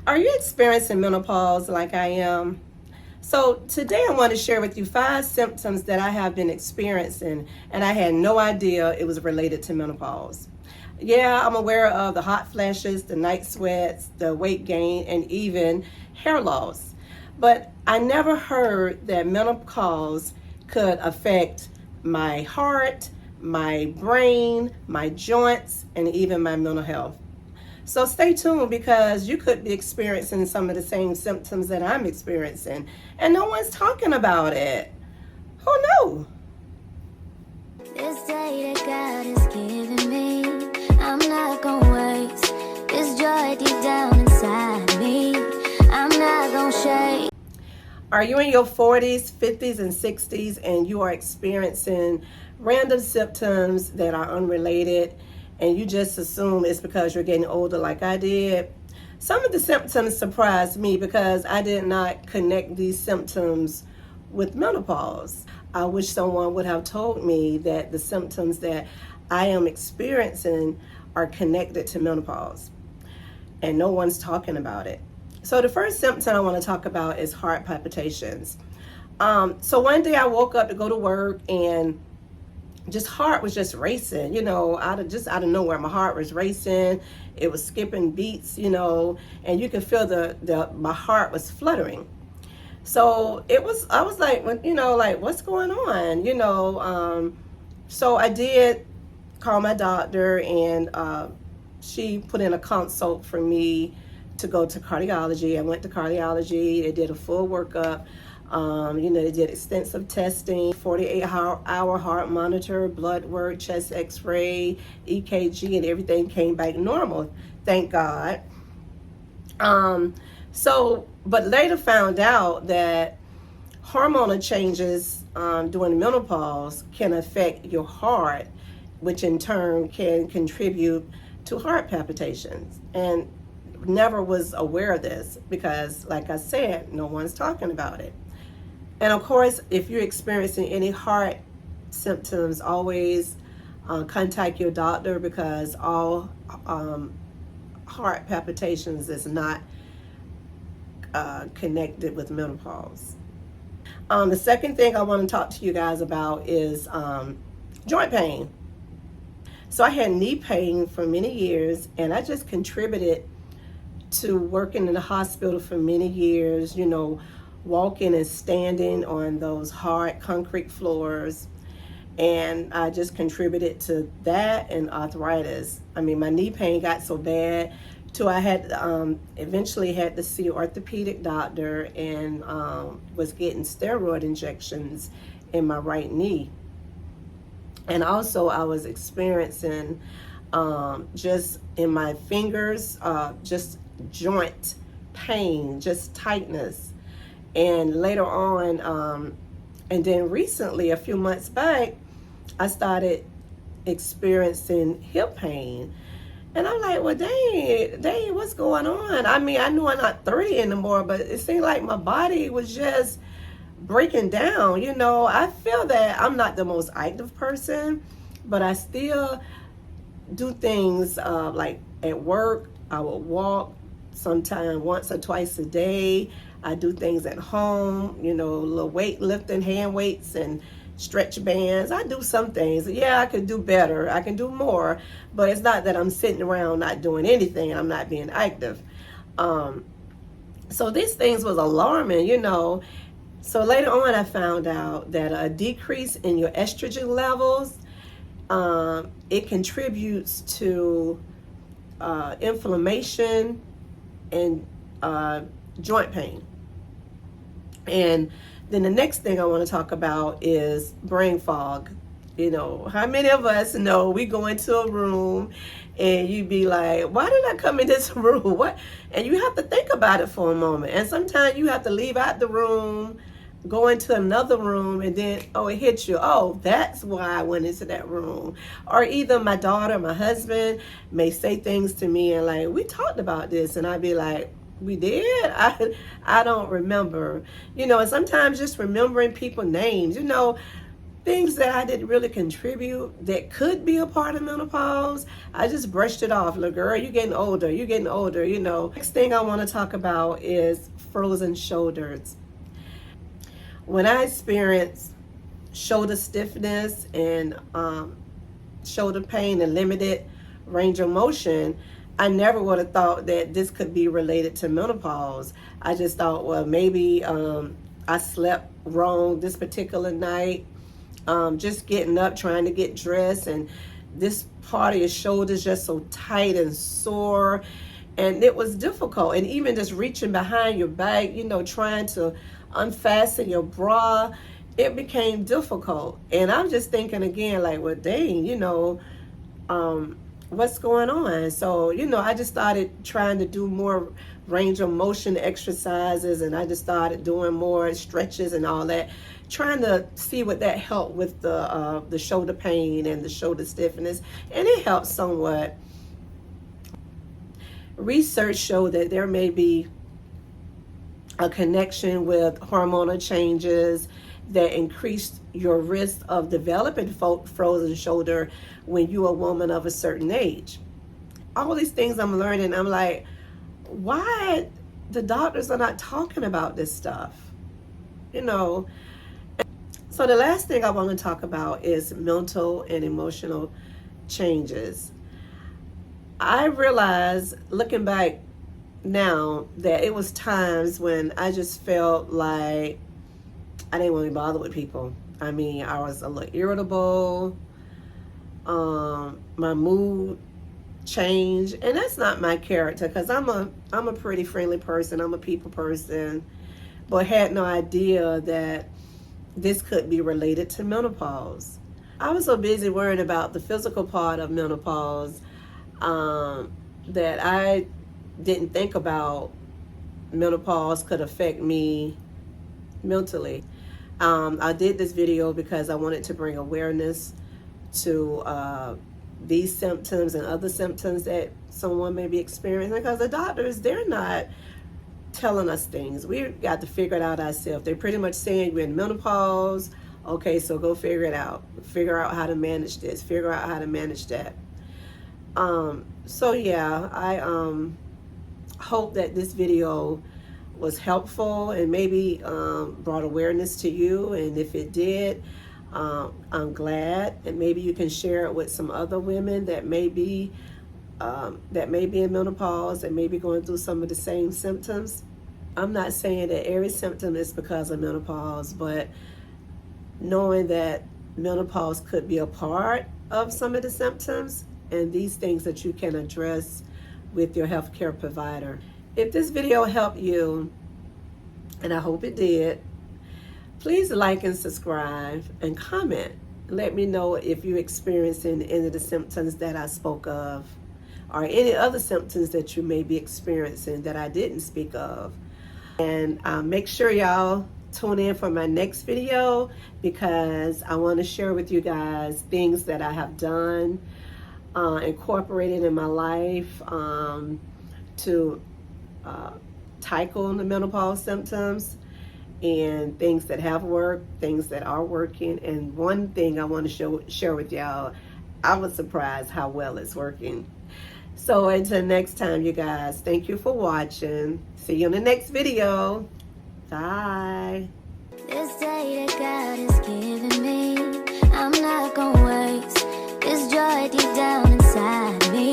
Are you experiencing menopause like I am? So, today I want to share with you 5 symptoms that I have been experiencing, and I had no idea it was related to menopause. Yeah, I'm aware of the hot flashes, the night sweats, the weight gain, and even hair loss. But I never heard that menopause could affect my heart, my brain, my joints, and even my mental health. So stay tuned because you could be experiencing some of the same symptoms that I'm experiencing, and no one's talking about it. Who knew? This day that God has given me, I'm not gonna waste this joy deep down inside me. I'm not gonna shake. Are you in your 40s, 50s, and 60s and you are experiencing random symptoms that are unrelated and you just assume it's because you're getting older like I did? Some of the symptoms surprised me because I did not connect these symptoms with menopause. I wish someone would have told me that the symptoms that I am experiencing are connected to menopause, and no one's talking about it. So the first symptom I want to talk about is heart palpitations. So one day I woke up to go to work and just heart was just racing, out of nowhere. My heart was racing. It was skipping beats, and you could feel my heart was fluttering. So I was like, like what's going on, so I did call my doctor, and she put in a consult for me to go to cardiology. I went to cardiology. They did a full workup. They did extensive testing, 48-hour heart monitor, blood work, chest x-ray, EKG, and everything came back normal, thank God. But later found out that hormonal changes during menopause can affect your heart, which in turn can contribute to heart palpitations. And never was aware of this because, like I said, no one's talking about it. And of course, if you're experiencing any heart symptoms, always contact your doctor because all heart palpitations is not connected with menopause. The second thing I want to talk to you guys about is joint pain. So I had knee pain for many years, and I just contributed to working in the hospital for many years, walking and standing on those hard concrete floors. And I just contributed to that and arthritis. I mean, my knee pain got so bad till I had eventually had to see an orthopedic doctor, and was getting steroid injections in my right knee. And also I was experiencing just in my fingers, just joint pain, just tightness. And later on, and then recently, a few months back, I started experiencing hip pain. And I'm like, well, dang, what's going on? I mean, I knew I'm not 30 anymore, but it seemed like my body was just breaking down. I feel that I'm not the most active person, but I still do things like at work. I will walk sometime once or twice a day. I do things at home, little weight lifting, hand weights and stretch bands. I do some things. Yeah, I could do better. I can do more, but it's not that I'm sitting around not doing anything and I'm not being active. So these things was alarming, So later on, I found out that a decrease in your estrogen levels, it contributes to inflammation and joint pain. And then the next thing I want to talk about is brain fog. How many of us know we go into a room and you be like, why did I come in this room? What? And you have to think about it for a moment. And sometimes you have to leave out the room, go into another room, and then, it hits you. Oh, that's why I went into that room. Or either my daughter, my husband may say things to me and like, we talked about this. And I'd be like, we did? I don't remember. And sometimes just remembering people's names, things that I didn't really contribute that could be a part of menopause, I just brushed it off. Look, girl, you're getting older. You're getting older, you know. Next thing I want to talk about is frozen shoulders. When I experienced shoulder stiffness and shoulder pain and limited range of motion, I never would have thought that this could be related to menopause. I just thought, well, maybe I slept wrong this particular night, just getting up, trying to get dressed, and this part of your shoulders just so tight and sore. And it was difficult. And even just reaching behind your back, you know, trying to unfasten your bra, it became difficult. And I'm just thinking again, like, well, dang, you know, what's going on? So, you know, I just started trying to do more range of motion exercises, and I just started doing more stretches and all that, trying to see what that helped with the shoulder pain and the shoulder stiffness, and it helped somewhat. Research showed that there may be a connection with hormonal changes that increase your risk of developing frozen shoulder when you're a woman of a certain age. All these things I'm learning, I'm like, why the doctors are not talking about this stuff? You know. So the last thing I want to talk about is mental and emotional changes. I realized, looking back now, that it was times when I just felt like I didn't want to bother with people. I mean, I was a little irritable. My mood changed, and that's not my character, because I'm a pretty friendly person. I'm a people person, but had no idea that this could be related to menopause. I was so busy worrying about the physical part of menopause that I didn't think about menopause could affect me mentally. I did this video because I wanted to bring awareness to these symptoms and other symptoms that someone may be experiencing, because the doctors, they're not telling us things. We got to figure it out ourselves. They're pretty much saying you're in menopause. Okay, so go figure it out. Figure out how to manage this. Figure out how to manage that. So yeah, I hope that this video was helpful and maybe brought awareness to you. And if it did, I'm glad. And maybe you can share it with some other women that may be in menopause and maybe going through some of the same symptoms. I'm not saying that every symptom is because of menopause, but knowing that menopause could be a part of some of the symptoms, and these things that you can address with your healthcare provider. If this video helped you, and I hope it did, please like and subscribe and comment. Let me know if you're experiencing any of the symptoms that I spoke of, or any other symptoms that you may be experiencing that I didn't speak of. And make sure y'all tune in for my next video, because I want to share with you guys things that I have done, incorporated in my life to tackle the menopause symptoms, and things that have worked, things that are working. And one thing I want to share with y'all, I was surprised how well it's working. So until next time, you guys, thank you for watching. See you in the next video. Bye. This day that God has given me, I'm not gonna waste this joy deep down inside me.